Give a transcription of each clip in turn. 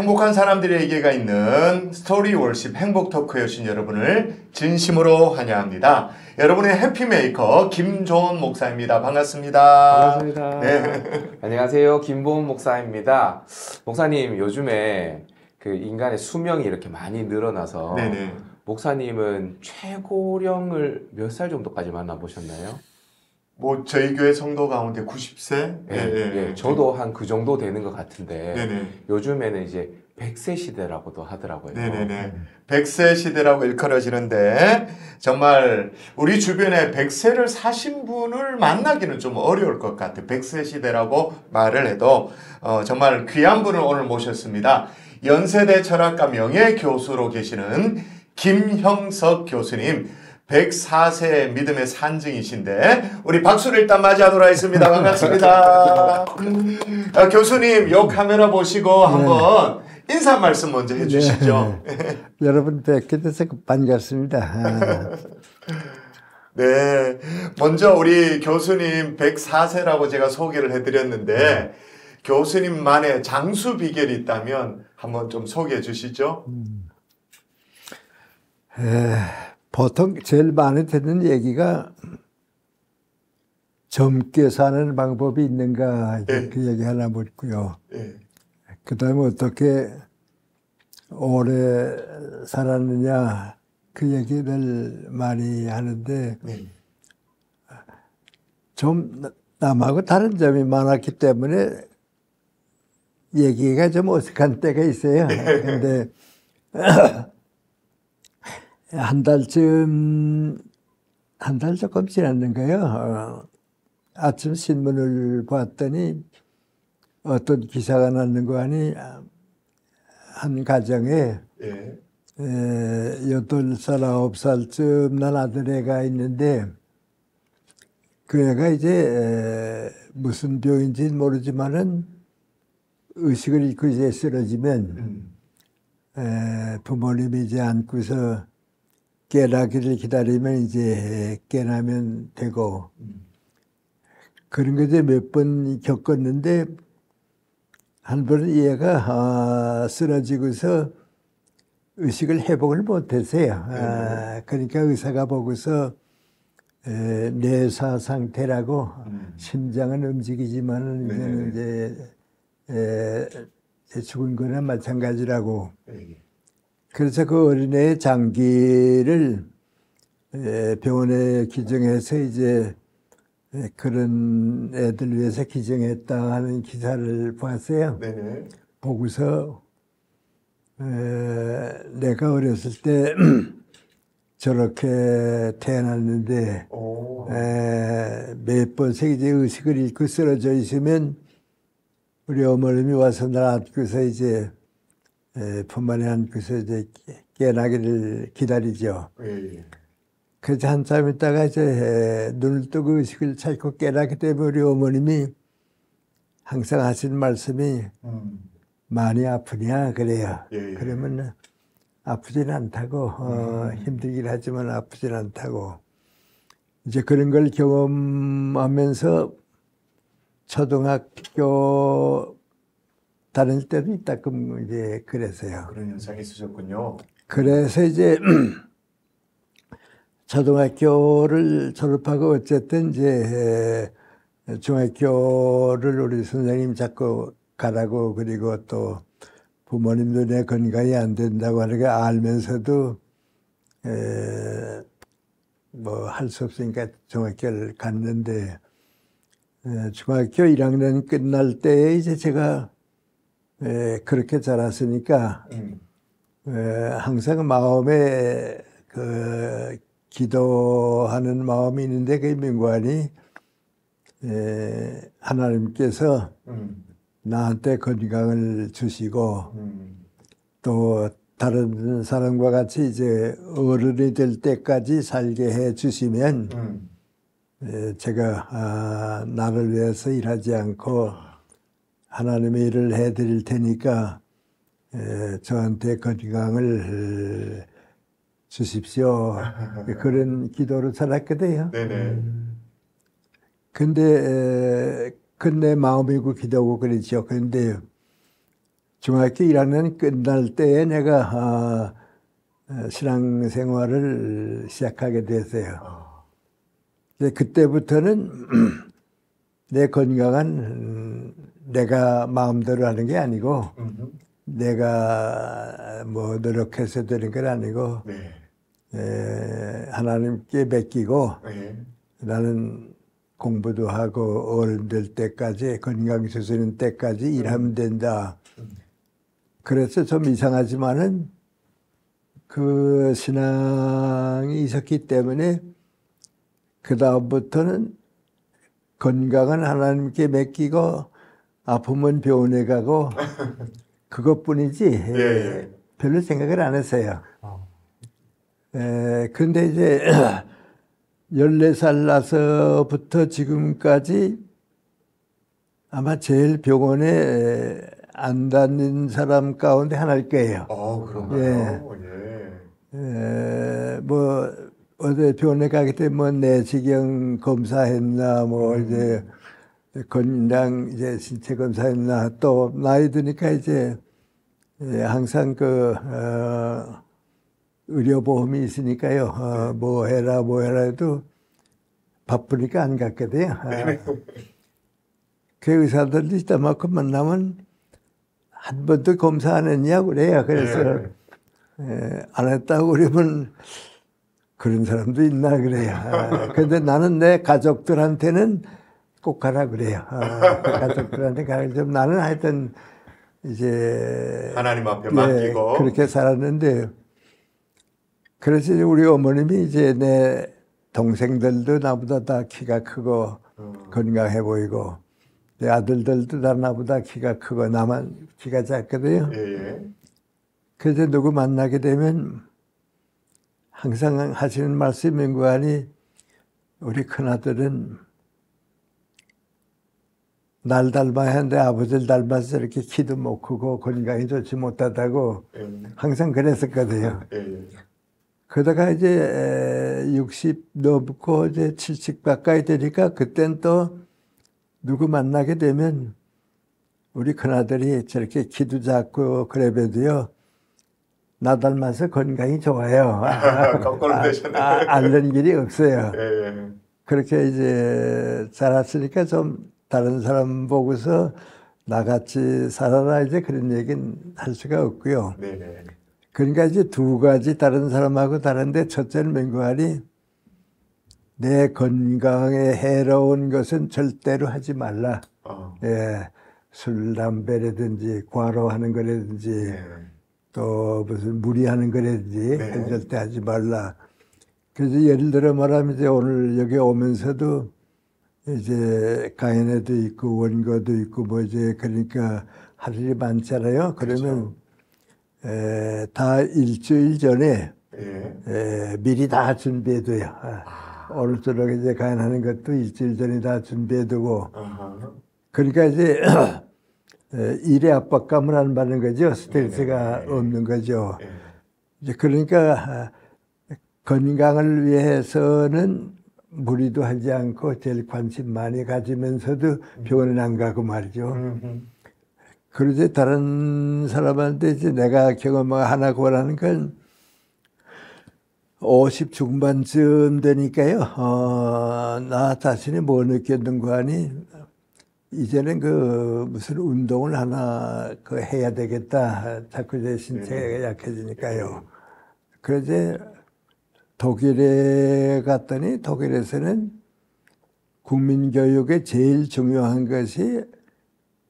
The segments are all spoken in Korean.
행복한 사람들에게가 있는 스토리 월십 행복 토크에 오신 여러분을 진심으로 환영합니다. 여러분의 해피메이커 김조은 목사입니다. 반갑습니다. 반갑습니다. 네. 안녕하세요. 김보은 목사입니다. 목사님, 요즘에 그 인간의 수명이 이렇게 많이 늘어나서 네네. 목사님은 최고령을 몇 살 정도까지 만나보셨나요? 뭐 저희 교회 성도 가운데 90세? 예, 저도 한 그 정도 되는 것 같은데 네네. 요즘에는 이제 100세 시대라고도 하더라고요. 네네네. 100세 시대라고 일컬어지는데 정말 우리 주변에 100세를 사신 분을 만나기는 좀 어려울 것 같아요. 100세 시대라고 말을 해도 정말 귀한 분을 오늘 모셨습니다. 연세대 철학과 명예교수로 계시는 김형석 교수님, 104세의 믿음의 산증이신데 우리 박수를 일단 맞이하도록 하겠습니다. 반갑습니다. 교수님, 요 카메라 보시고 한번 인사 말씀 먼저 해주시죠. 여러분 뵙게 돼서 반갑습니다. 네, 먼저 우리 교수님 104세라고 제가 소개를 해드렸는데 교수님만의 장수 비결이 있다면 한번 좀 소개해 주시죠. 보통 제일 많이 듣는 얘기가 젊게 사는 방법이 있는가 그 얘기 하나 묻고요. 그 다음에 어떻게 오래 살았느냐 그 얘기를 많이 하는데 좀 남하고 다른 점이 많았기 때문에 얘기가 좀 어색한 때가 있어요. 근데 한 달 조금 지났는가요? 아침 신문을 봤더니 어떤 기사가 났는 거 아니 한 가정에 8살, 9살쯤 난 아들애가 있는데 그 애가 이제 무슨 병인지는 모르지만은 의식을 잃고 이제 쓰러지면 부모님이 이제 안고서 깨나기를 기다리면 이제 깨나면 되고 그런 거 이제 몇 번 겪었는데 한 번은 얘가 쓰러지고서 의식을 회복을 못했어요. 그러니까 의사가 보고서 뇌사 상태라고 심장은 움직이지만은 이제는 이제 죽은 거나 마찬가지라고. 그래서 그 어린애의 장기를 병원에 기증해서 이제 그런 애들 위해서 기증했다 하는 기사를 봤어요. 네네. 보고서 내가 어렸을 때 저렇게 태어났는데 몇 번씩 이제 의식을 잃고 쓰러져 있으면 우리 어머님이 와서 날 안고서 이제 품 안에 안고서 이제 깨나기를 기다리죠. 그래서 한참 있다가 이제 눈을 뜨고 의식을 찾고 깨나기 때문에 우리 어머님이 항상 하시는 말씀이 많이 아프냐 그래요. 그러면 아프진 않다고 힘들긴 하지만 아프진 않다고. 이제 그런 걸 경험하면서 초등학교 다닐 때도 있다끔 이제 그래서요. 그런 현상이 있으셨군요. 그래서 이제 초등학교를 졸업하고 어쨌든 이제 중학교를 우리 선생님 자꾸 가라고 그리고 또 부모님도 내 건강이 안 된다고 하는 걸 알면서도 뭐 할 수 없으니까 중학교를 갔는데 중학교 1학년 끝날 때 이제 제가 그렇게 자랐으니까 항상 마음에 그 기도하는 마음이 있는데 그 명관이 하나님께서 나한테 건강을 주시고 또 다른 사람과 같이 이제 어른이 될 때까지 살게 해 주시면 제가 나를 위해서 일하지 않고 하나님의 일을 해드릴 테니까 저한테 건강을 주십시오. 그런 기도를 살았거든요. 네네. 근데 그건 내 마음이고 기도고 그러죠. 그런데 중학교 1학년 끝날 때에 내가 신앙생활을 시작하게 됐어요. 이제 그때부터는 내 건강은 내가 마음대로 하는 게 아니고 내가 뭐 노력해서 되는 건 아니고 하나님께 맡기고 나는 공부도 하고 어른 될 때까지 건강 수수는 때까지 일하면 된다. 그래서 좀 이상하지만은 그 신앙이 있었기 때문에 그 다음부터는 건강은 하나님께 맡기고 아프면 병원에 가고 그것뿐이지 별로 생각을 안 했어요. 근데 이제 14살 나서부터 지금까지 아마 제일 병원에 안 다닌 사람 가운데 하나일 거예요. 그런가요? 뭐 어디 병원에 가기 때문에 뭐 내시경 검사했나 뭐 이제 건강 이제 신체 검사했나 또 나이 드니까 이제 항상 그 의료보험이 있으니까요. 뭐 해라 해도 바쁘니까 안 갔게 돼요. 그 의사들도 이따만큼 만나면 한 번도 검사 안 했냐고 그래요. 그래서 안 했다고 그러면 그런 사람도 있나 그래요. 근데 나는 내 가족들한테는 꼭 가라 그래요. 가족들한테 가라. 좀 나는 하여튼 이제 하나님 앞에 맡기고 그렇게 살았는데 그래서 우리 어머님이 이제 내 동생들도 나보다 다 키가 크고 건강해 보이고 내 아들들도 다 나보다 키가 크고 나만 키가 작거든요. 그래서 누구 만나게 되면 항상 하시는 말씀이 뭐하니 우리 큰아들은 날 닮아야 하는데 아버지를 닮아서 이렇게 키도 못 크고 건강이 좋지 못하다고 항상 그랬었거든요. 그러다가 이제 60 넘고 이제 70 가까이 되니까 그땐 또 누구 만나게 되면 우리 큰아들이 저렇게 키도 작고 그래도요 나 닮아서 건강이 좋아요. 거꾸로 되셨네. 앓는 길이 없어요. 그렇게 이제 자랐으니까 좀 다른 사람 보고서 나같이 살아라 이제 그런 얘기는 할 수가 없고요. 그러니까 이제 두 가지 다른 사람하고 다른데 첫째는 맹구하니 내 건강에 해로운 것은 절대로 하지 말라. 술, 담배라든지 과로하는 거라든지 또 무슨 무리하는 거라든지 절대 하지 말라. 그래서 예를 들어 말하면 이제 오늘 여기 오면서도 이제 가인회도 있고 원고도 있고 뭐 이제 그러니까 할 일이 많잖아요. 그러면 다 일주일 전에 미리 다 준비해둬요. 오늘 저녁에 이제 가인하는 것도 일주일 전에 다 준비해두고 그러니까 이제 일의 압박감을 안 받는 거죠. 스트레스가 없는 거죠. 이제 그러니까 건강을 위해서는 무리도 하지 않고 제일 관심 많이 가지면서도 병원에 안 가고 말이죠. 그러지 다른 사람한테 이제 내가 경험 하나 권하는 건 50 중반쯤 되니까요. 나 자신이 뭐 느꼈는가 하니 이제는 그 무슨 운동을 하나 그 해야 되겠다. 자꾸 제 신체가 약해지니까요. 그래서 독일에 갔더니 독일에서는 국민교육에 제일 중요한 것이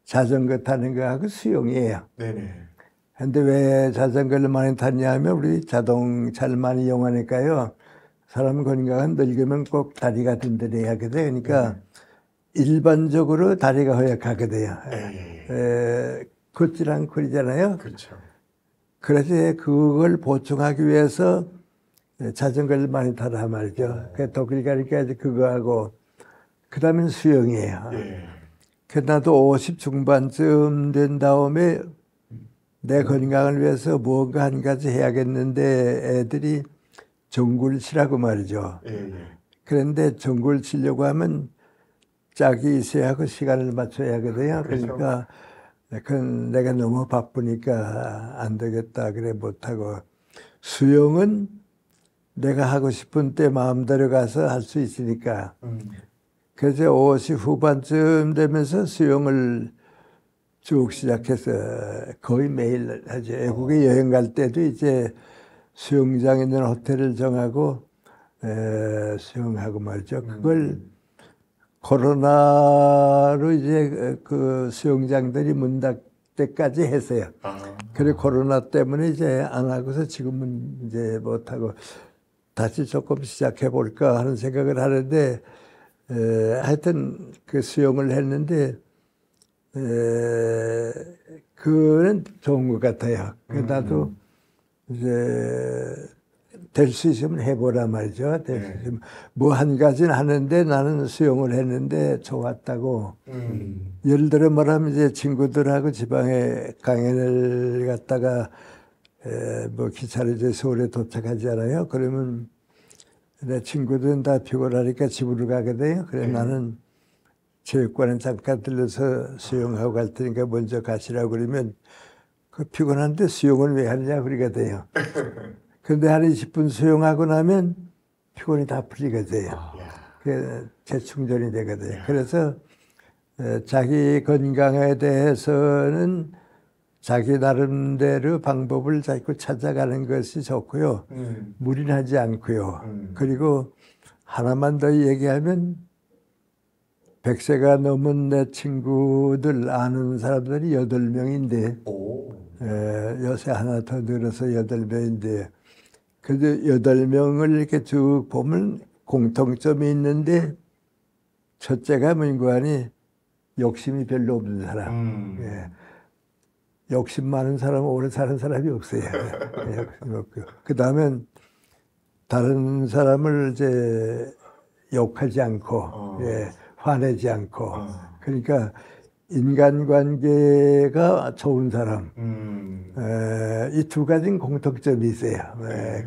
자전거 타는 거하고 수영이에요. 근데 왜 자전거를 많이 탔냐 하면 우리 자동차를 많이 이용하니까요. 사람 건강은 늙으면 꼭 다리가 든든해야 하거든요. 그러니까 일반적으로 다리가 허약하거든요. 걷질 않고 그러잖아요. 그래서 그걸 보충하기 위해서 자전거를 많이 타라 말이죠. 독일 가니까 그거 하고 그 다음엔 수영이에요. 나도 50 중반쯤 된 다음에 내 건강을 위해서 뭔가 한 가지 해야겠는데 애들이 전구를 치라고 말이죠. 그런데 전구를 치려고 하면 짝이 있어야 하고 시간을 맞춰야 하거든요. 그러니까 그건 내가 너무 바쁘니까 안 되겠다 그래 못하고 수영은 내가 하고 싶은 때 마음대로 가서 할 수 있으니까 그래서 50 후반쯤 되면서 수영을 쭉 시작해서 거의 매일 하죠. 외국에 여행 갈 때도 이제 수영장 있는 호텔을 정하고 수영하고 말이죠. 그걸 코로나로 이제 그 수영장들이 문 닫을 때까지 했어요. 그리고 코로나 때문에 이제 안 하고서 지금은 이제 못 하고 다시 조금 시작해 볼까 하는 생각을 하는데 하여튼 그 수영을 했는데 그는 좋은 것 같아요. 나도 이제 될 수 있으면 해보라 말이죠. 될 수 있으면 뭐 한 가지는 하는데 나는 수영을 했는데 좋았다고. 예를 들어 뭐라면 이제 친구들하고 지방에 강연을 갔다가 뭐 기차로 이제 서울에 도착하잖아요. 그러면 내 친구들은 다 피곤하니까 집으로 가게 돼요. 그래 나는 체육관에 잠깐 들러서 수영하고 갈 테니까 먼저 가시라고 그러면 그 피곤한데 수영을 왜 하느냐 그러게 돼요. 근데 한 20분 수영하고 나면 피곤이 다 풀리게 돼요. 재충전이 되거든요. 그래서 자기 건강에 대해서는 자기 나름대로 방법을 자꾸 찾아가는 것이 좋고요. 무리하지 않고요. 그리고 하나만 더 얘기하면 100세가 넘은 내 친구들 아는 사람들이 8명인데 요새 하나 더 늘어서 8명인데 그래도 8명을 이렇게 쭉 보면 공통점이 있는데 첫째가 민관이 욕심이 별로 없는 사람. 욕심 많은 사람은 오래 사는 사람이 없어요. 욕심 없고. 그 다음엔 다른 사람을 이제 욕하지 않고, 화내지 않고. 그러니까 인간관계가 좋은 사람. 이 두 가지는 공통점이 있어요.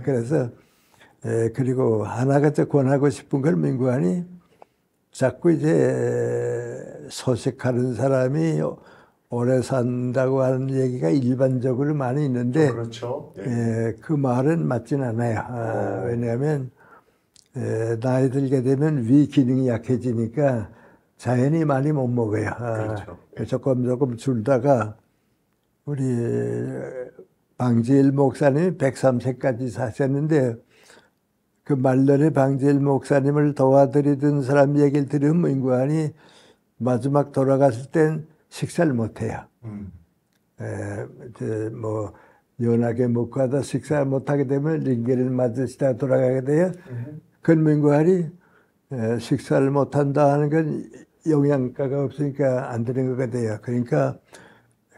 그래서 그리고 하나가 더 권하고 싶은 걸 민관이 자꾸 이제 소식하는 사람이 오래 산다고 하는 얘기가 일반적으로 많이 있는데 그렇죠. 그 말은 맞진 않아요. 왜냐하면 나이 들게 되면 위 기능이 약해지니까 자연히 많이 못 먹어요. 그렇죠. 조금 줄다가 우리 방지일 목사님이 103세까지 사셨는데 그 말년에 방지일 목사님을 도와드리던 사람 얘기를 들으면 인관이 마지막 돌아갔을 땐 식사를 못해요. 뭐 연하게 먹고 하다 식사를 못하게 되면 링게를 맞으시다 돌아가게 돼요. 근민관이 식사를 못한다 하는 건 영양가가 없으니까 안 되는 거가 돼요. 그러니까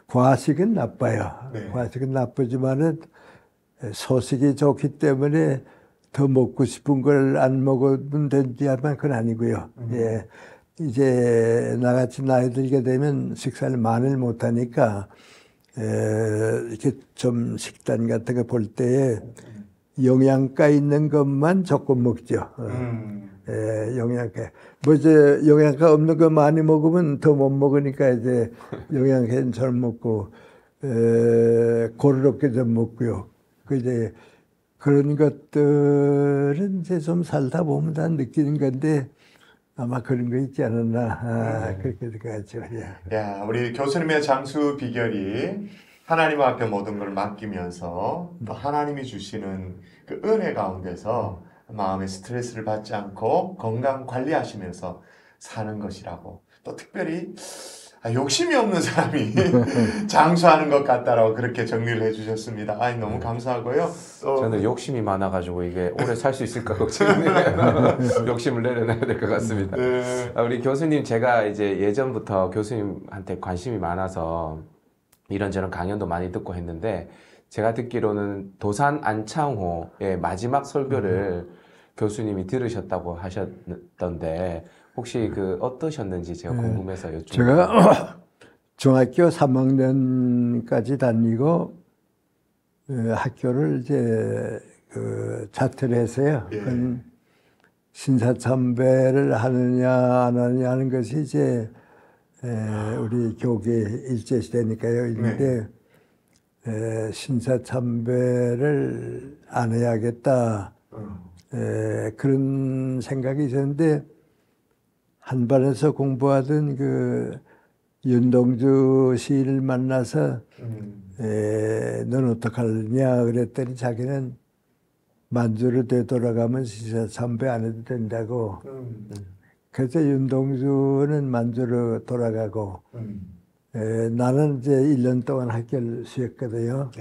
과식은 나빠요. 과식은 나쁘지만은 소식이 좋기 때문에 더 먹고 싶은 걸 안 먹으면 되지 하면 그건 아니고요. 이제 나같이 나이 들게 되면 식사를 많이 못하니까 이렇게 좀 식단 같은 거 볼 때에 영양가 있는 것만 조금 먹죠. 영양가. 뭐 이제 영양가 없는 거 많이 먹으면 더 못 먹으니까 이제 영양가는 잘 먹고 고르게 좀 먹고요. 그 이제 그런 것들은 이제 좀 살다 보면 다 느끼는 건데 아마 그런 거 있지 않았나 그렇게 생각하죠. 야, 우리 교수님의 장수 비결이 하나님 앞에 모든 걸 맡기면서 또 하나님이 주시는 그 은혜 가운데서 마음의 스트레스를 받지 않고 건강 관리하시면서 사는 것이라고 또 특별히 욕심이 없는 사람이 장수하는 것 같다라고 그렇게 정리를 해주셨습니다. 너무 감사하고요. 또 저는 욕심이 많아가지고 이게 오래 살 수 있을까 걱정이네요. 욕심을 내려놔야 될 것 같습니다. 우리 교수님 제가 이제 예전부터 교수님한테 관심이 많아서 이런저런 강연도 많이 듣고 했는데 제가 듣기로는 도산 안창호의 마지막 설교를 교수님이 들으셨다고 하셨던데 혹시 그 어떠셨는지 제가 궁금해서 여쭤봅니다. 제가 중학교 3학년까지 다니고 학교를 이제 그 자퇴를 했어요. 신사참배를 하느냐 안 하느냐 하는 것이 이제 우리 교계 일제시대니까요. 있는데 신사참배를 안 해야겠다. 그런 생각이 있었는데 한반에서 공부하던 그 윤동주 시인을 만나서 넌 어떡하느냐 그랬더니 자기는 만주로 되돌아가면 신사참배 안 해도 된다고. 그래서 윤동주는 만주로 돌아가고 나는 이제 1년 동안 학교를 쉬었거든요.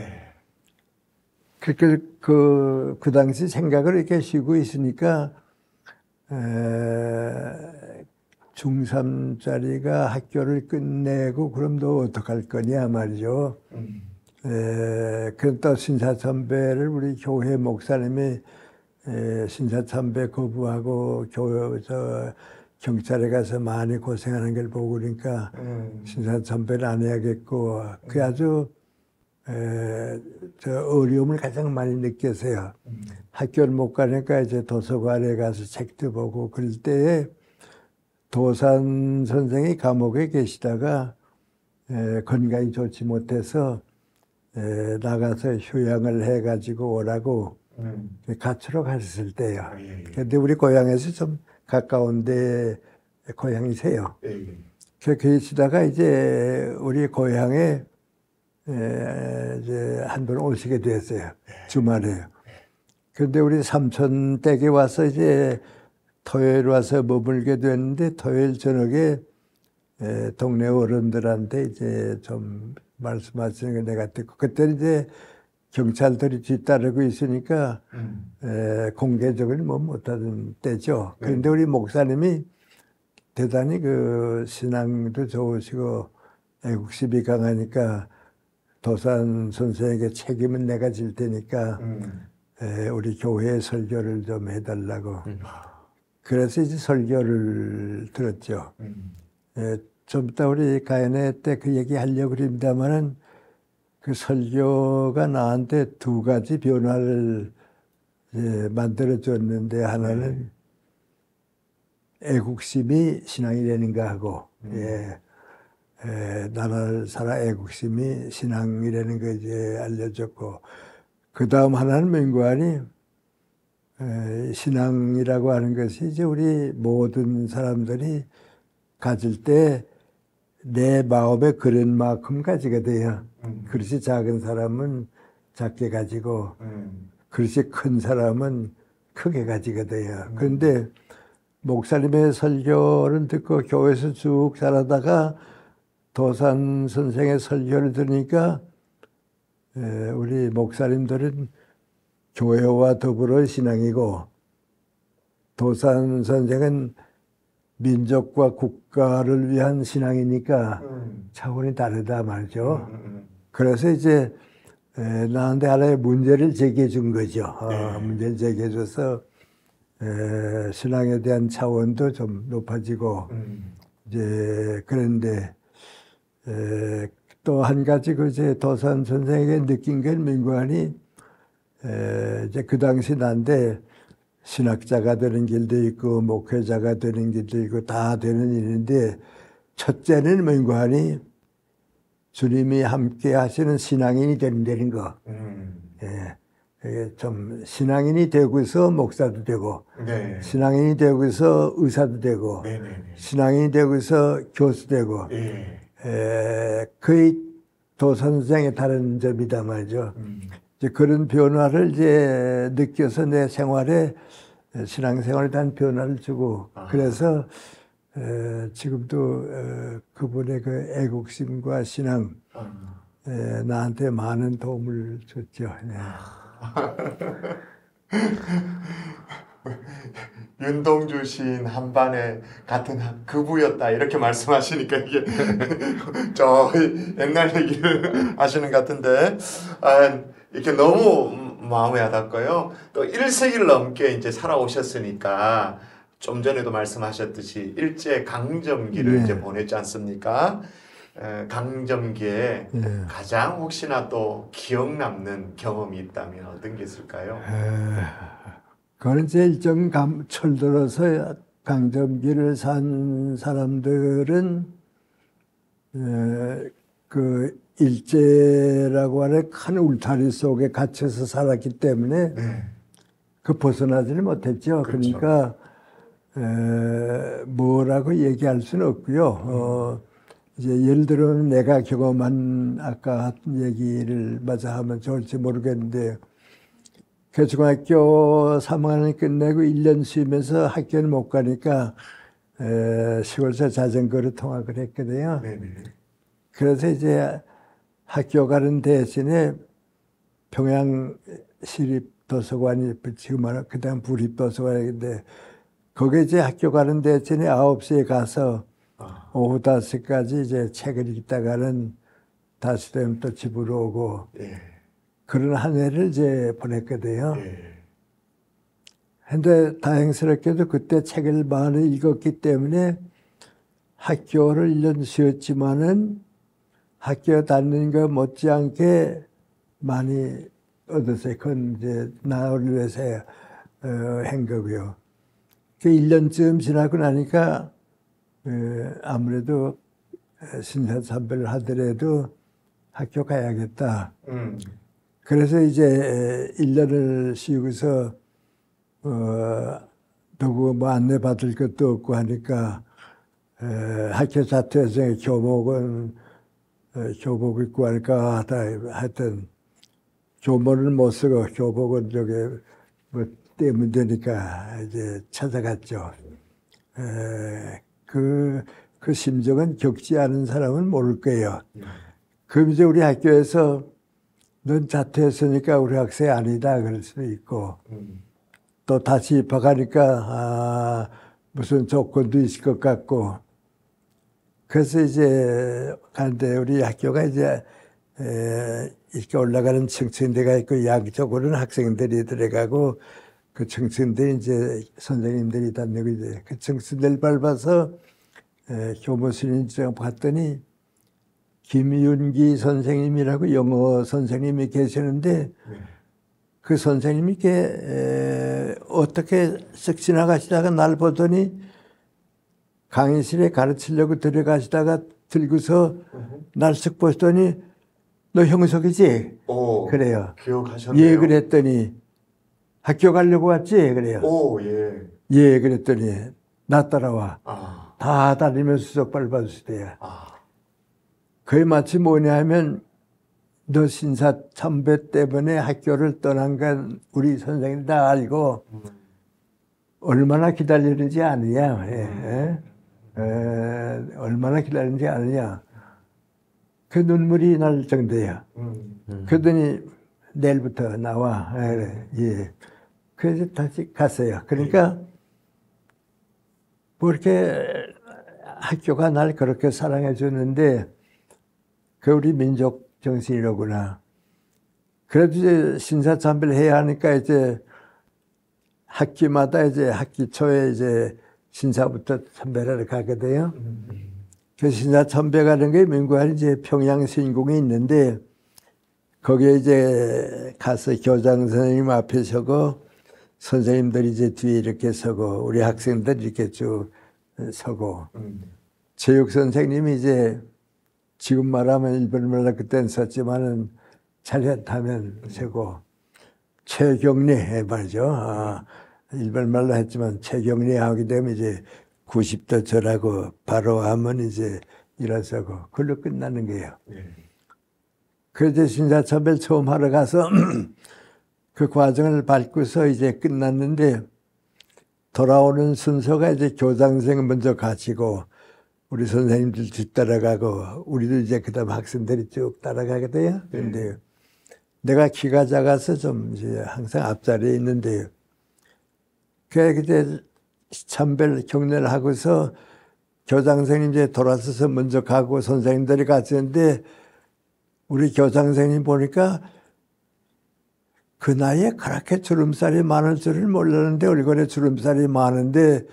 그 당시 생각을 이렇게 쉬고 있으니까 중3짜리가 학교를 끝내고 그럼 너 어떡할 거냐 말이죠. 그또 신사참배를 우리 교회 목사님이 신사참배 거부하고 경찰에 가서 많이 고생하는 걸 보고 그러니까 신사참배를 안 해야겠고 그게 아주 어려움을 가장 많이 느꼈어요. 학교를 못 가니까 이제 도서관에 가서 책도 보고 그럴 때에 도산 선생이 감옥에 계시다가 건강이 좋지 못해서 나가서 휴양을 해가지고 오라고 가추러 갔을 때요. 근데 우리 고향에서 좀 가까운데 고향이세요. 그 계시다가 이제 우리 고향에 이제 한 번 오시게 됐어요. 주말에. 그런데 우리 삼촌 댁에 와서 이제 토요일 와서 머물게 됐는데 토요일 저녁에 동네 어른들한테 이제 좀 말씀하시는 걸 내가 듣고 그때 이제 경찰들이 뒤따르고 있으니까 공개적으로 뭐 못하던 때죠. 그런데 우리 목사님이 대단히 그 신앙도 좋으시고 애국심이 강하니까 도산 선생에게 책임은 내가 질 테니까 우리 교회에 설교를 좀 해달라고. 그래서 이제 설교를 들었죠. 좀 이따 우리 가연회 때 그 얘기 하려고 그럽니다만은 그 설교가 나한테 두 가지 변화를 만들어줬는데 하나는 애국심이 신앙이 되는가 하고 나라를 살아 애국심이 신앙이라는 거 이제 알려줬고 그 다음 하나는 명관이 신앙이라고 하는 것이 이제 우리 모든 사람들이 가질 때 내 마음에 그런 만큼 가지게 돼요. 그릇이 작은 사람은 작게 가지고 그릇이 큰 사람은 크게 가지게 돼요. 그런데 목사님의 설교를 듣고 교회에서 쭉 살아다가 도산 선생의 설교를 들으니까 우리 목사님들은 교회와 더불어 신앙이고 도산 선생은 민족과 국가를 위한 신앙이니까 차원이 다르다 말이죠. 그래서 이제 나한테 하나의 문제를 제기해 준 거죠. 문제를 제기해 줘서 신앙에 대한 차원도 좀 높아지고 이제 그런데 또 한 가지 그 이제 도산 선생에게 느낀 게 민관이 이제 그 당시 난데 신학자가 되는 길도 있고 목회자가 되는 길도 있고 다 되는 일인데 첫째는 민관이 주님이 함께 하시는 신앙인이 된다는 거. 좀 신앙인이 되고서 목사도 되고 신앙인이 되고서 의사도 되고 신앙인이 되고서 교수 되고 거의 도선생의 다른 점이다 말이죠. 이제 그런 변화를 이제 느껴서 내 생활에 신앙생활에 대한 변화를 주고 그래서 지금도 그분의 그 애국심과 신앙 나한테 많은 도움을 줬죠. 윤동주 시인 한반에 같은 그부였다 이렇게 말씀하시니까 이게 저 옛날 얘기를 하시는 것 같은데 이렇게 너무 마음에 와닿고요. 또 1세기를 넘게 이제 살아오셨으니까 좀 전에도 말씀하셨듯이 일제 강점기를 이제 보냈지 않습니까? 강점기에 가장 혹시나 또 기억 남는 경험이 있다면 어떤 게 있을까요? 그건 이제 일정 철들어서 강점기를 산 사람들은 그 일제라고 하는 큰 울타리 속에 갇혀서 살았기 때문에 그 벗어나지는 못했죠. 그렇죠. 그러니까 뭐라고 얘기할 수는 없고요. 이제 예를 들어서 내가 경험한 아까 한 얘기를 마저 하면 좋을지 모르겠는데 그 중학교 3학년 끝내고 1년 쉬면서 학교는 못 가니까 시골에서 자전거로 통학을 했거든요. 네네. 그래서 이제 학교 가는 대신에 평양 시립도서관이 지금 말하는 그다음 부립도서관인데 거기 이제 학교 가는 대신에 9시에 가서 오후 5시까지 이제 책을 읽다가는 다시 되면 또 집으로 오고 그런 한 해를 이제 보냈거든요. 근데 다행스럽게도 그때 책을 많이 읽었기 때문에 학교를 1년 쉬었지만은 학교 다니는 거 못지않게 많이 얻었어요. 그건 이제 나를 위해서 한 거고요. 그 1년쯤 지나고 나니까 아무래도 신사참배를 하더라도 학교 가야겠다. 그래서 이제 1년을 쉬고서 누구 뭐 안내받을 것도 없고 하니까 학교 자퇴해서 교복은 교복 입고 할까 하다 하여튼 교복은 못 쓰고 교복은 저기 뭐 떼면 되니까 이제 찾아갔죠. 그 심정은 겪지 않은 사람은 모를 거예요. 그럼 이제 우리 학교에서 넌 자퇴했으니까 우리 학생 아니다 그럴 수도 있고 또 다시 입학하니까 무슨 조건도 있을 것 같고 그래서 이제 가는데 우리 학교가 이제 이렇게 올라가는 층층대가 있고 양쪽으로는 학생들이 들어가고 그 층층들이 이제 선생님들이 다니고 이제 그 층층들 밟아서 교무실인지 봤더니 김윤기 선생님이라고 영어 선생님이 계시는데 그 선생님이 이렇게 어떻게 쓱 지나가시다가 날 보더니 강의실에 가르치려고 들어가시다가 들고서 날 쓱 보시더니 너 형석이지? 그래요. 기억하셨네요. 예, 그랬더니 학교 가려고 왔지? 그래요. 예, 그랬더니 나 따라와. 다 다니면서 쏙 밟아주시대요. 그게 마치 뭐냐 하면 너 신사참배 때문에 학교를 떠난 건 우리 선생님 다 알고 얼마나 기다리는지 아느냐. 얼마나 기다리는지 아느냐. 그 눈물이 날 정도야. 그러더니 내일부터 나와. 예. 그래서 다시 갔어요. 그러니까 뭐 이렇게 학교가 날 그렇게 사랑해 주는데 그 우리 민족 정신이로구나. 그래도 이제 신사참배를 해야 하니까 이제 학기마다 이제 학기 초에 이제 신사부터 참배를 가거든요. 그 신사참배 가는 게 민구한 이제 평양 신궁에 있는데 거기에 이제 가서 교장 선생님 앞에 서고 선생님들이 이제 뒤에 이렇게 서고 우리 학생들 이렇게 쭉 서고 체육 선생님이 이제 지금 말하면 일본 말로 그때는 썼지만은 잘했다면 세고 최경리 말이죠. 일본 말로 했지만 최경리 하게 되면 이제 90도 절하고 바로 하면 이제 일어서고 그걸로 끝나는 거예요. 그래서 신사참배를 처음 하러 가서 그 과정을 밟고서 이제 끝났는데 돌아오는 순서가 이제 교장선생 먼저 가시고 우리 선생님들 뒤따라가고 우리도 이제 그다음 학생들이 쭉 따라가거든요. 그런데 내가 키가 작아서 좀 이제 항상 앞자리에 있는데요. 그때 참배를 경례를 하고서 교장 선생님 이제 돌아서서 먼저 가고 선생님들이 갔었는데 우리 교장 선생님 보니까 그 나이에 그렇게 주름살이 많을 줄은 몰랐는데 얼굴에 주름살이 많은데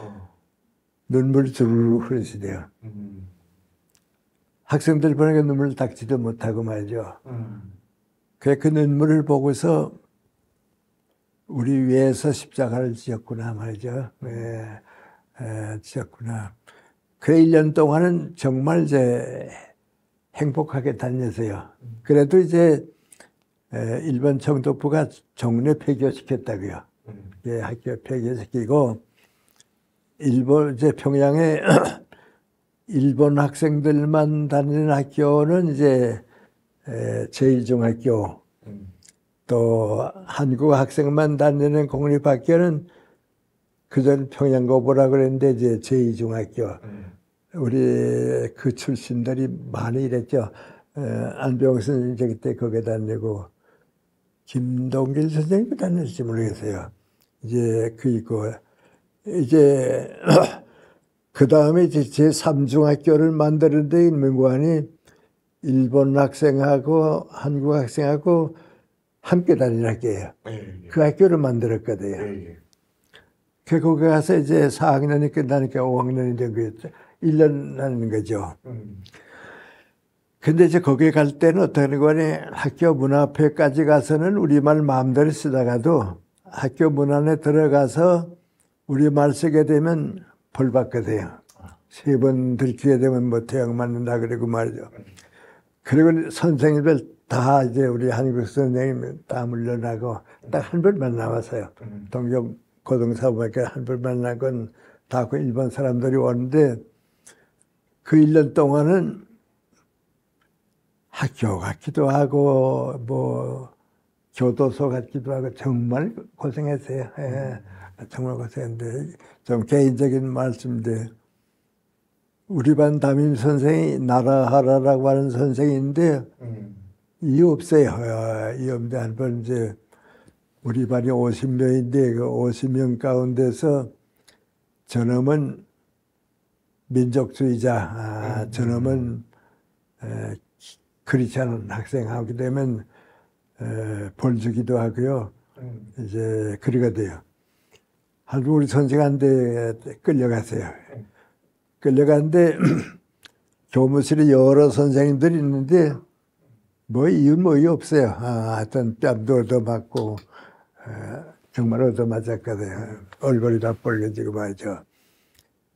눈물이 주르르 흐르시대요. 학생들 보니까 눈물을 닦지도 못하고 말이죠. 그 눈물을 보고서 우리 위에서 십자가를 지었구나 말이죠. 지었구나. 그 1년 동안은 정말 이제 행복하게 다녔어요. 그래도 이제 일본 총독부가 종래 폐교시켰다고요. 예, 학교 폐교시키고 일본 이제 평양에 일본 학생들만 다니는 학교는 이제 제2중학교, 또 한국 학생만 다니는 공립학교는 그전 평양고보라 그랬는데 이제 제2중학교. 우리 그 출신들이 많이 이랬죠. 안병 선생님 그때 거기에 다니고 김동길 선생님도 다녔을지 모르겠어요. 이제 그 있고 이제 그 다음에 이제 제3중학교를 만드는데 민관이 일본 학생하고 한국 학생하고 함께 다니는 학교예요. 그 학교를 만들었거든요. 그 거기 가서 이제 4학년이 끝나니까 5학년이 된 거였죠. 1년 하는 거죠. 근데 이제 거기 갈 때는 어떻게 거니 학교 문 앞에까지 가서는 우리말 마음대로 쓰다가도 학교 문 안에 들어가서 우리말 쓰게 되면 벌 받거든요. 3번 들키게 되면 뭐 태양 맞는다 그러고 말이죠. 그리고 선생님들 다 이제 우리 한국 선생님 다 물러나고 딱 한 벌만 남았어요. 동경 고등사부학교 한 벌만 남은 다 그 일본 사람들이 오는데 그 1년 동안은 학교 같기도 하고 뭐 교도소 같기도 하고 정말 고생했어요. 예, 정말 고생했는데 좀 개인적인 말씀인데 우리 반 담임 선생이 나라하라라고 하는 선생인데 이 없어요. 이 없는데 한 번 이제 우리 반이 50명인데 그 50명 가운데서 저놈은 민족주의자, 저놈은 그렇지 않은 학생 하게 되면 벌 주기도 하고요. 이제 그러게 돼요. 한국 우리 선생한테 끌려갔어요. 끌려갔는데 교무실에 여러 선생님들이 있는데 뭐 이유는 뭐 이유 없어요. 하여튼 뺨도 얻어맞고 정말 얻어맞았거든요. 얼굴이 다 빨개지고 말이죠.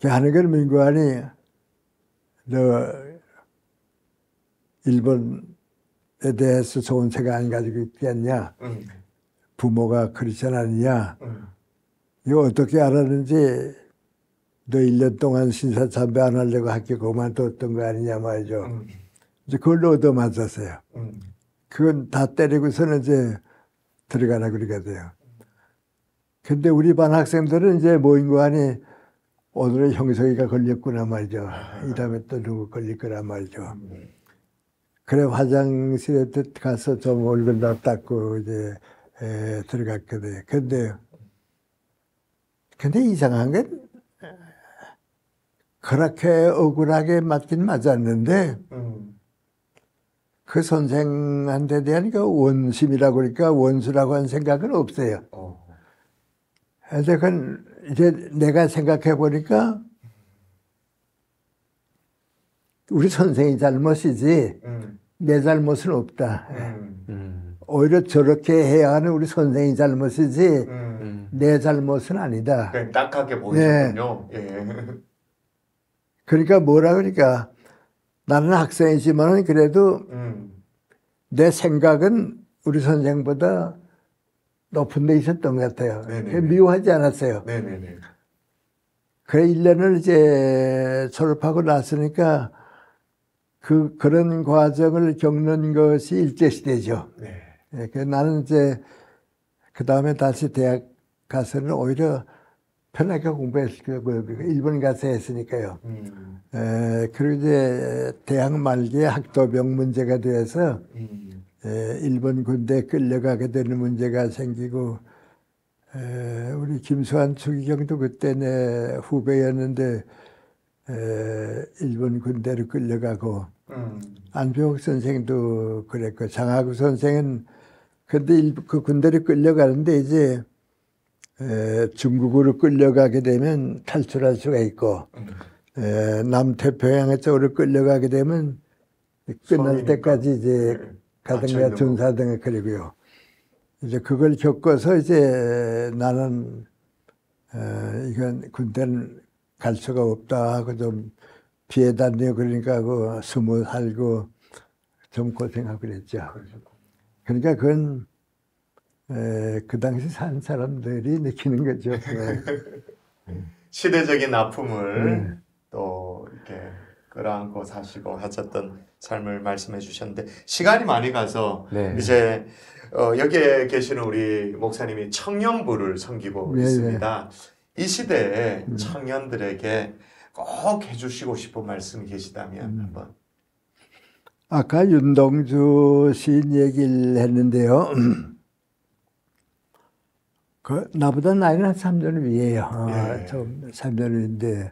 하는 건 민관이 너 일본에 대해서 좋은 생각 안 가지고 있겠냐? 부모가 그렇지 않았냐? 이거 어떻게 알았는지 너 1년 동안 신사참배 안 하려고 학교 그만뒀던 거 아니냐 말이죠. 이제 그걸로 얻어맞았어요. 그건 다 때리고서는 이제 들어가라 그러거든요. 근데 우리 반 학생들은 이제 모인 거 아니 오늘은 형석이가 걸렸구나 말이죠. 이 다음에 또 누구 걸릴 거란 말이죠. 그래 화장실에 가서 좀 얼굴 다 닦고 이제 들어갔거든요. 근데 이상한 건 그렇게 억울하게 맞긴 맞았는데 그 선생한테 대한 그 원심이라고 그러니까 원수라고 하는 생각은 없어요. 그래서 그건 이제 내가 생각해 보니까 우리 선생이 잘못이지 내 잘못은 없다. 오히려 저렇게 해야 하는 우리 선생이 잘못이지 내 잘못은 아니다. 딱하게 보이셨군요. 네. 예. 그러니까 뭐라 그러니까 나는 학생이지만 그래도 내 생각은 우리 선생보다 높은 데 있었던 것 같아요. 미워하지 않았어요. 네네네. 그래 1년을 이제 졸업하고 났으니까 그런 과정을 겪는 것이 일제시대죠. 네. 그래서 나는 이제 그 다음에 다시 대학 가서는 오히려 편하게 공부했을 거예요. 일본 가서 했으니까요. 그리고 이제 대학 말기에 학도병 문제가 되어서 일본 군대에 끌려가게 되는 문제가 생기고 우리 김수환 추기경도 그때 내 후배였는데 일본 군대로 끌려가고 안병옥 선생도 그랬고 장하구 선생은 근데 그 군대로 끌려가는데 이제 중국으로 끌려가게 되면 탈출할 수가 있고 남태평양 쪽으로 끌려가게 되면 끝날 때까지 이제 가든가 전사등에 그리고요. 이제 그걸 겪어서 이제 나는 이건 군대는 갈 수가 없다 하고 좀 피해 다니고 그러니까 그 숨어 살고 좀 고생하고 그랬죠. 그러니까 그건 그 당시 산 사람들이 느끼는 거죠. 시대적인 아픔을 또 이렇게 끌어안고 사시고 하셨던 삶을 말씀해 주셨는데 시간이 많이 가서 네. 이제 여기에 계시는 우리 목사님이 청년부를 섬기고 있습니다. 이 시대에 청년들에게 꼭 해주시고 싶은 말씀이 계시다면 한번. 아까 윤동주 시인 얘기를 했는데요. 그 나보다 나이는 한 3년 위에요. 좀 3년 위인데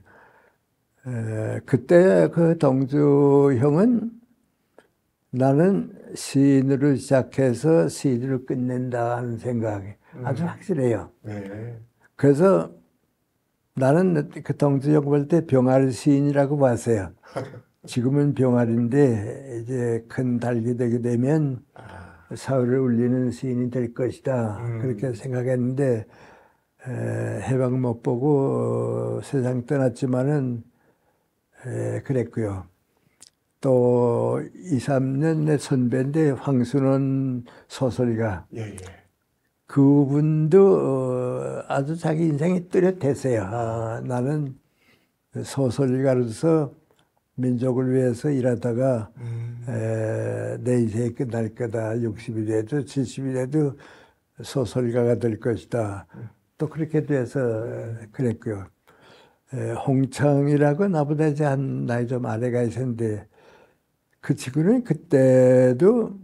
그때 그 동주 형은 나는 시인으로 시작해서 시인으로 끝낸다 하는 생각이 아주 확실해요. 그래서 나는 그 동주 형 볼 때 병아리 시인이라고 봤어요. 지금은 병아리인데 이제 큰 달기 되게 되면 사회를 울리는 시인이 될 것이다. 그렇게 생각했는데 해방 못 보고 세상 떠났지만은 그랬고요. 또 2, 3년 내 선배인데 황순원 소설가. 그분도 아주 자기 인생이 뚜렷했어요. 나는 소설가로서 민족을 위해서 일하다가 내 인생이 끝날 거다. 60이 돼도 70이 돼도 소설가가 될 것이다. 또 그렇게 돼서 그랬고요. 홍창이라고 나보다 이제 한 나이 좀 아래가 있었는데 그 친구는 그때도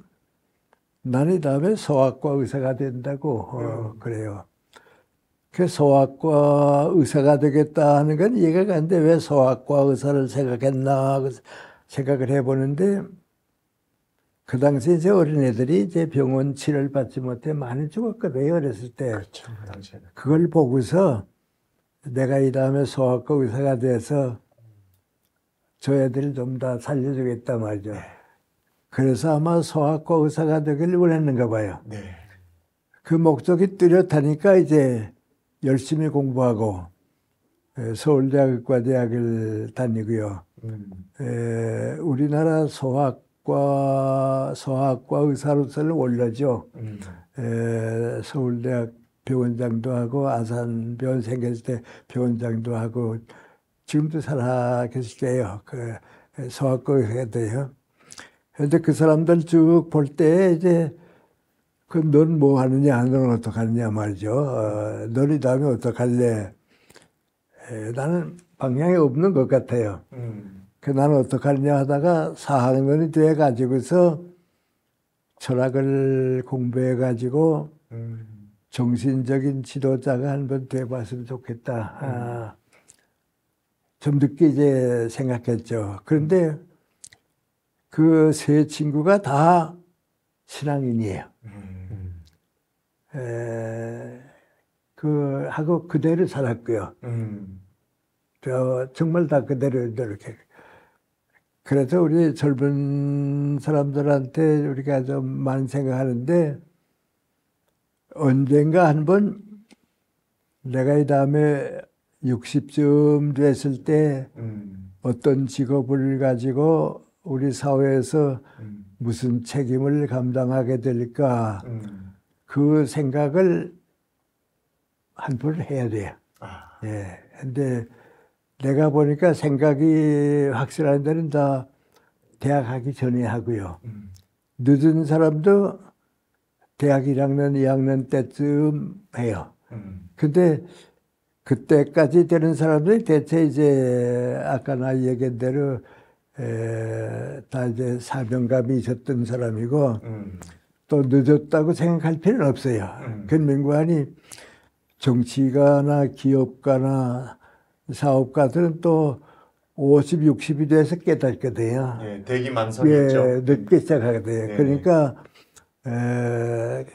나는 다음에 소아과 의사가 된다고 그래요. 그 소아과 의사가 되겠다 하는 건 이해가 가는데 왜 소아과 의사를 생각했나 생각을 해보는데 그 당시 이제 어린애들이 이제 병원 치료를 받지 못해 많이 죽었거든요. 어렸을 때. 그렇죠. 그 당시에는. 그걸 보고서 내가 이 다음에 소아과 의사가 돼서 저 애들을 좀 다 살려주겠단 말이죠. 그래서 아마 소아과 의사가 되길 원했는가 봐요. 그 목적이 뚜렷하니까 이제 열심히 공부하고 서울대학교과대학을 다니고요. 우리나라 소아과 의사로서는 원로죠. 서울대학 병원장도 하고 아산병원 생겼을 때 병원장도 하고 지금도 살아 계실 때요. 그 소아과 의사가 돼요. 그런데 그 사람들 쭉 볼 때 이제 그 넌 뭐 하느냐, 너는 어떡하느냐 말이죠. 너는 다음에 어떡할래? 나는 방향이 없는 것 같아요. 그 나는 어떡하느냐 하다가 4학년이 돼 가지고서 철학을 공부해 가지고 정신적인 지도자가 한번 돼봤으면 좋겠다. 좀 늦게 이제 생각했죠. 그런데 그 세 친구가 다 신앙인이에요. 하고 그대로 살았고요. 정말 다 그대로 이렇게. 그래서 우리 젊은 사람들한테 우리가 좀 많이 생각하는데 언젠가 한번 내가 이 다음에 60쯤 됐을 때 어떤 직업을 가지고 우리 사회에서 무슨 책임을 감당하게 될까 그 생각을 한 번 해야 돼요. 예. 근데 내가 보니까 생각이 확실한 데는 다 대학 하기 전에 하고요. 늦은 사람도 대학 1학년, 2학년 때쯤 해요. 근데 그때까지 되는 사람들이 대체 이제 아까 나 얘기한 대로 다 이제 사명감이 있었던 사람이고 또 늦었다고 생각할 필요는 없어요. 근민관이 정치가나 기업가나 사업가들은 또 50, 60이 돼서 깨닫거든요. 대기만성이죠. 늦게 시작하거든요. 그러니까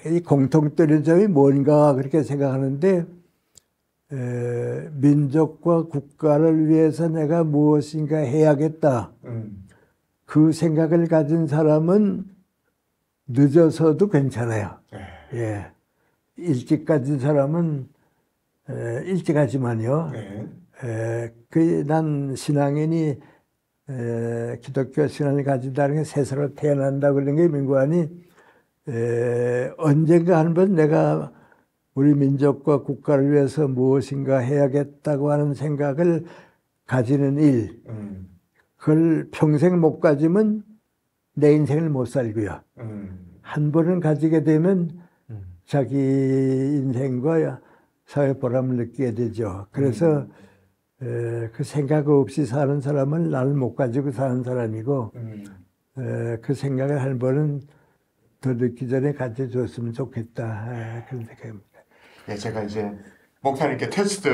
이 공통되는 점이 뭔가 그렇게 생각하는데 민족과 국가를 위해서 내가 무엇인가 해야겠다. 그 생각을 가진 사람은 늦어서도 괜찮아요. 예. 일찍 가진 사람은 일찍 하지만요. 난 신앙인이 기독교 신앙을 가진다는 게 세상으로 태어난다 그런 게 민구안이 언젠가 한번 내가 우리 민족과 국가를 위해서 무엇인가 해야겠다고 하는 생각을 가지는 일, 그걸 평생 못 가지면 내 인생을 못 살고요. 한 번은 가지게 되면 자기 인생과 사회 보람을 느끼게 되죠. 그래서 그 생각 없이 사는 사람은 나를 못 가지고 사는 사람이고 그 생각을 한 번은 더 늦기 전에 가져줬으면 좋겠다 그런 생각입니다. 네, 제가 이제 목사님께 테스트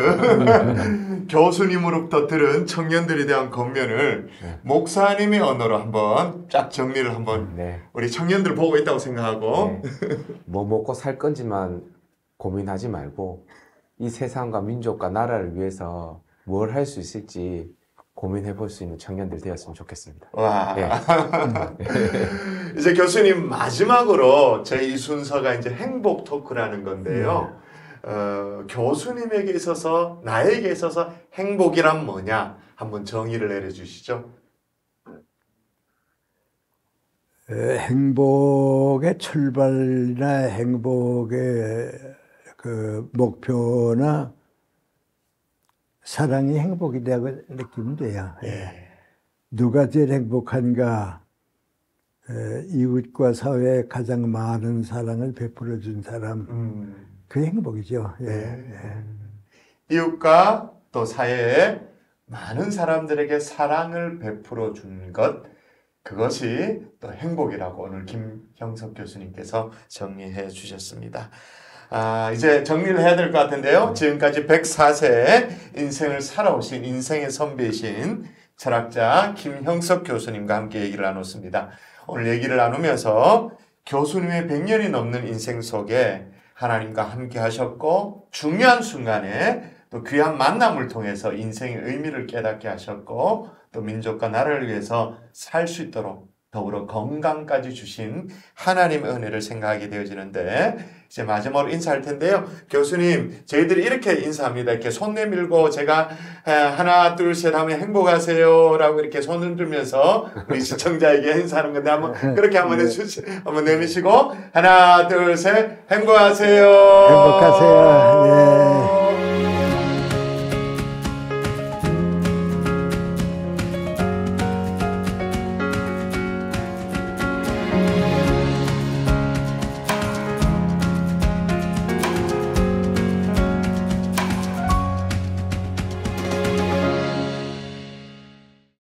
교수님으로부터 들은 청년들에 대한 권면을 목사님의 언어로 한번 쫙 정리를 한번 우리 청년들 보고 있다고 생각하고 뭐 먹고 살 건지만 고민하지 말고 이 세상과 민족과 나라를 위해서 뭘 할 수 있을지 고민해 볼 수 있는 청년들 되었으면 좋겠습니다. 와. 이제 교수님 마지막으로 제 이 순서가 이제 행복 토크라는 건데요. 교수님에게 있어서 나에게 있어서 행복이란 뭐냐 한번 정의를 내려주시죠. 행복의 출발이나 행복의 그 목표나 사랑이 행복이라고 느끼면 돼요. 누가 제일 행복한가? 이웃과 사회에 가장 많은 사랑을 베풀어 준 사람. 그 행복이죠. 이웃과 또 사회에 많은 사람들에게 사랑을 베풀어 준 것, 그것이 또 행복이라고 오늘 김형석 교수님께서 정리해 주셨습니다. 이제 정리를 해야 될 것 같은데요. 지금까지 104세 인생을 살아오신 인생의 선배이신 철학자 김형석 교수님과 함께 얘기를 나눴습니다. 오늘 얘기를 나누면서 교수님의 100년이 넘는 인생 속에 하나님과 함께 하셨고 중요한 순간에 또 귀한 만남을 통해서 인생의 의미를 깨닫게 하셨고 또 민족과 나라를 위해서 살 수 있도록 더불어 건강까지 주신 하나님의 은혜를 생각하게 되어지는데 이제 마지막으로 인사할 텐데요. 교수님, 저희들이 이렇게 인사합니다. 이렇게 손 내밀고 제가 하나, 둘, 셋 하면 행복하세요 라고 이렇게 손 흔들면서 우리 시청자에게 인사하는 건데 한번 그렇게 한번 한번 내미시고 하나, 둘, 셋 행복하세요. 행복하세요. 예.